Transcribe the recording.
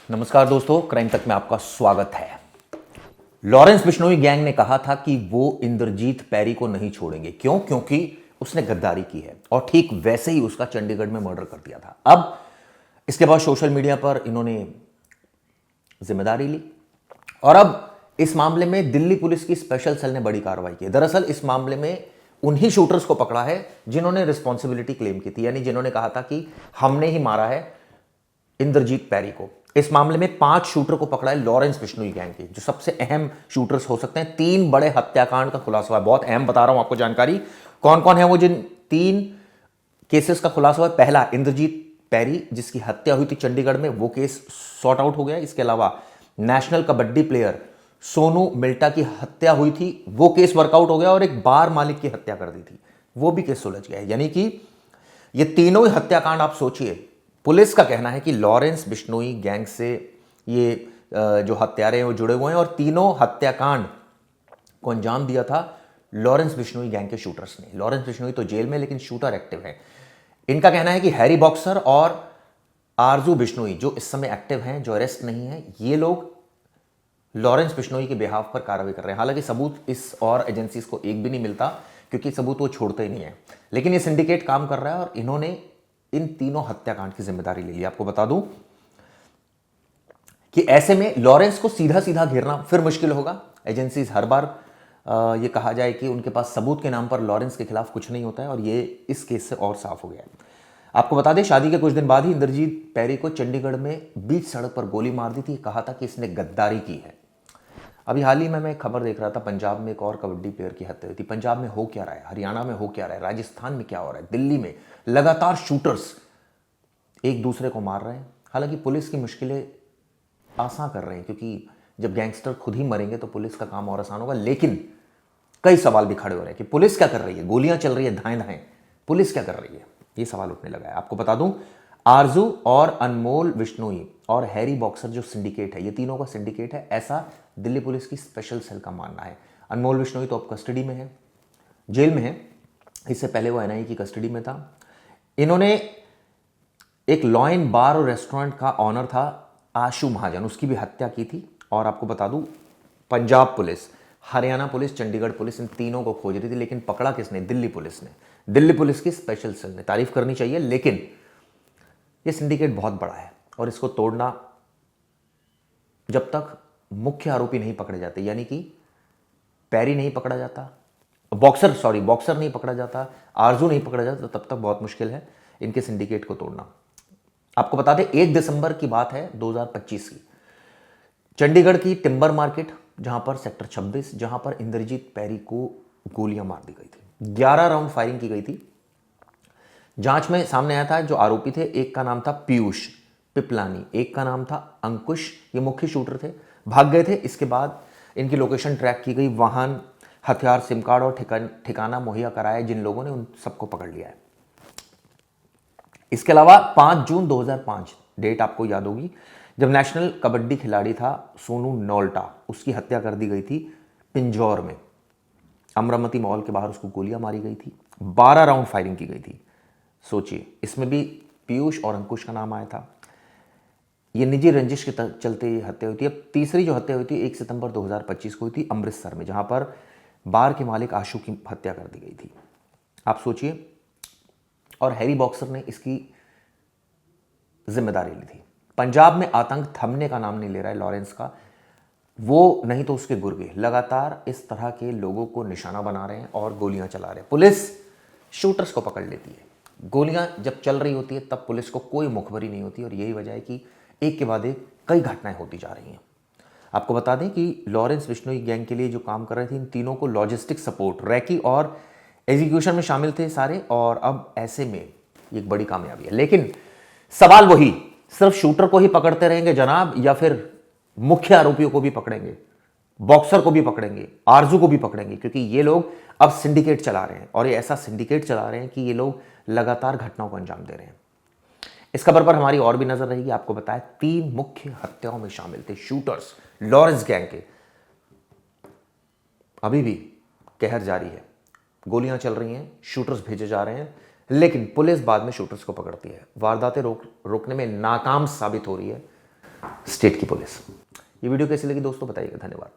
नमस्कार दोस्तों, क्राइम तक में आपका स्वागत है। लॉरेंस बिश्नोई गैंग ने कहा था कि वो इंद्रजीत पैरी को नहीं छोड़ेंगे। क्यों? क्योंकि उसने गद्दारी की है और ठीक वैसे ही उसका चंडीगढ़ में मर्डर कर दिया था। अब इसके बाद सोशल मीडिया पर इन्होंने जिम्मेदारी ली और अब इस मामले में दिल्ली पुलिस की स्पेशल सेल ने बड़ी कार्रवाई की। दरअसल इस मामले में उन्हीं शूटर्स को पकड़ा है जिन्होंने रिस्पॉन्सिबिलिटी क्लेम की थी, यानी जिन्होंने कहा था कि हमने ही मारा है इंद्रजीत पैरी को। इस मामले में 5 शूटर को पकड़ा है लॉरेंस बिश्नोई गैंग के, जो सबसे अहम शूटर्स हो सकते हैं। 3 बड़े हत्याकांड का खुलासा हुआ है। बहुत अहम बता रहा हूं आपको जानकारी। कौन कौन है वो जिन 3 केसेस का खुलासा हुआ है? पहला, इंद्रजीत पैरी जिसकी हत्या हुई थी चंडीगढ़ में, वो केस सॉर्ट आउट हो गया। इसके अलावा नेशनल कबड्डी प्लेयर सोनू मिल्टा की हत्या हुई थी, वो केस वर्कआउट हो गया। और एक बार मालिक की हत्या कर दी थी, वो भी केस सुलझ गया है। यानी कि ये तीनों ही हत्याकांड आप सोचिए। पुलिस का कहना है कि लॉरेंस बिश्नोई गैंग से ये जो हत्यारे हैं वो जुड़े हुए हैं और तीनों हत्याकांड को अंजाम दिया था लॉरेंस बिश्नोई गैंग के शूटर्स ने। लॉरेंस बिश्नोई तो जेल में, लेकिन शूटर एक्टिव है। इनका कहना है कि हैरी बॉक्सर और आरजू बिश्नोई जो इस समय एक्टिव हैं, जो अरेस्ट नहीं है, ये लोग लॉरेंस बिश्नोई के बिहाफ पर कार्रवाई कर रहे हैं। हालांकि सबूत इस और एजेंसीज को एक भी नहीं मिलता, क्योंकि सबूत वो छोड़ते ही नहीं है। लेकिन ये सिंडिकेट काम कर रहा है और इन्होंने इन तीनों हत्याकांड की जिम्मेदारी ले ली। आपको बता दूं कि ऐसे में लॉरेंस को सीधा सीधा घेरना फिर मुश्किल होगा। एजेंसीज हर बार ये कहा जाए कि उनके पास सबूत के नाम पर लॉरेंस के खिलाफ कुछ नहीं होता है, और ये इस केस से और साफ हो गया है। आपको बता दें, शादी के कुछ दिन बाद ही इंद्रजीत पैरी को चंडीगढ़ में बीच सड़क पर गोली मार दी थी। कहा था कि इसने गद्दारी की है। अभी हाल ही में मैं एक खबर देख रहा था, पंजाब में एक और कबड्डी प्लेयर की हत्या हुई थी। पंजाब में हो क्या रहा है, हरियाणा में हो क्या रहा है, राजस्थान में क्या हो रहा है, दिल्ली में लगातार शूटर्स एक दूसरे को मार रहे हैं। हालांकि पुलिस की मुश्किलें आसान कर रहे हैं, क्योंकि जब गैंगस्टर खुद ही मरेंगे तो पुलिस का काम और आसान होगा। लेकिन कई सवाल भी खड़े हो रहे हैं कि पुलिस क्या कर रही है? गोलियां चल रही है धाएं धाएं, पुलिस क्या कर रही है? ये सवाल उठने लगा है। आपको बता दूं, आरजू और अनमोल बिश्नोई और हैरी बॉक्सर जो सिंडिकेट है, ये तीनों का सिंडिकेट है, ऐसा दिल्ली पुलिस की स्पेशल सेल का मानना है। अनमोल बिश्नोई तो अब कस्टडी में है, जेल में है। इससे पहले वो एनआईए की कस्टडी में था। इन्होंने एक लॉइन बार और रेस्टोरेंट का ऑनर था आशु महाजन, उसकी भी हत्या की थी। और आपको बता दूं, Punjab police, Haryana police, Chandigarh police, इन तीनों को खोज रही थी, लेकिन पकड़ा किसने? दिल्ली पुलिस ने। दिल्ली पुलिस की स्पेशल सेल ने। तारीफ करनी चाहिए। लेकिन यह सिंडिकेट बहुत बड़ा है और इसको तोड़ना, जब तक मुख्य आरोपी नहीं पकड़े जाते, यानी कि पैरी नहीं पकड़ा जाता, बॉक्सर नहीं पकड़ा जाता, आरजू नहीं पकड़ा जाता, तब तक बहुत मुश्किल है इनके सिंडिकेट को तोड़ना। आपको बता दें, 1 दिसंबर की बात है 2025 की। चंडीगढ़ की टिम्बर मार्केट, जहां पर सेक्टर 26, जहां पर इंद्रजीत पैरी को गोलियां मार दी गई थी। 11 राउंड फायरिंग की गई थी। जांच में सामने आया था जो आरोपी थे, एक का नाम था पीयूष पिपलानी, एक का नाम था अंकुश। ये मुख्य शूटर थे, भाग गए थे। इसके बाद इनकी लोकेशन ट्रैक की गई, वाहन, हथियार, सिम कार्ड और ठिकाना मुहैया कराया। जिन लोगों ने, उन सबको पकड़ लिया है। इसके अलावा 5 जून 2005, डेट आपको याद होगी, जब नेशनल कबड्डी खिलाड़ी था सोनू नोल्टा, उसकी हत्या कर दी गई थी पिंजौर में। अमरावती मॉल के बाहर उसको गोलियां मारी गई थी। 12 राउंड फायरिंग की गई थी। सोचिए, इसमें भी पीयूष और अंकुश का नाम आया था। ये निजी रंजिश के चलते ये हत्या हुई थी। अब तीसरी जो हत्या हुई थी 1 सितंबर 2025 को हुई थी अमृतसर में, जहां पर बार के मालिक आशु की हत्या कर दी गई थी। आप सोचिए। और हैरी बॉक्सर ने इसकी जिम्मेदारी ली थी। पंजाब में आतंक थमने का नाम नहीं ले रहा है लॉरेंस का, वो नहीं तो उसके गुर्गे लगातार इस तरह के लोगों को निशाना बना रहे हैं और गोलियां चला रहे हैं। पुलिस शूटर्स को पकड़ लेती है, गोलियां जब चल रही होती है तब पुलिस को कोई मुखबरी नहीं होती, और यही वजह है कि एक के बाद एक कई घटनाएं होती जा रही हैं। आपको बता दें कि लॉरेंस बिश्नोई गैंग के लिए जो काम कर रहे थे, इन तीनों को लॉजिस्टिक सपोर्ट, रैकी और एग्जीक्यूशन में शामिल थे सारे, और अब ऐसे में एक बड़ी कामयाबी है। लेकिन सवाल वही, सिर्फ शूटर को ही पकड़ते रहेंगे जनाब, या फिर मुख्य आरोपियों को भी पकड़ेंगे, बॉक्सर को भी पकड़ेंगे, आरजू को भी पकड़ेंगे? क्योंकि ये लोग अब सिंडिकेट चला रहे हैं, और ये ऐसा सिंडिकेट चला रहे हैं कि ये लोग लगातार घटनाओं को अंजाम दे रहे हैं। इस खबर पर हमारी और भी नजर रहेगी। आपको बताया, 3 मुख्य हत्याओं में शामिल थे शूटर्स लॉरेंस गैंग के। अभी भी कहर जारी है, गोलियां चल रही हैं, शूटर्स भेजे जा रहे हैं, लेकिन पुलिस बाद में शूटर्स को पकड़ती है। वारदातें रोकने में नाकाम साबित हो रही है। स्टेट की पुलिस। ये वीडियो कैसी लगी दोस्तों बताइएगा। धन्यवाद।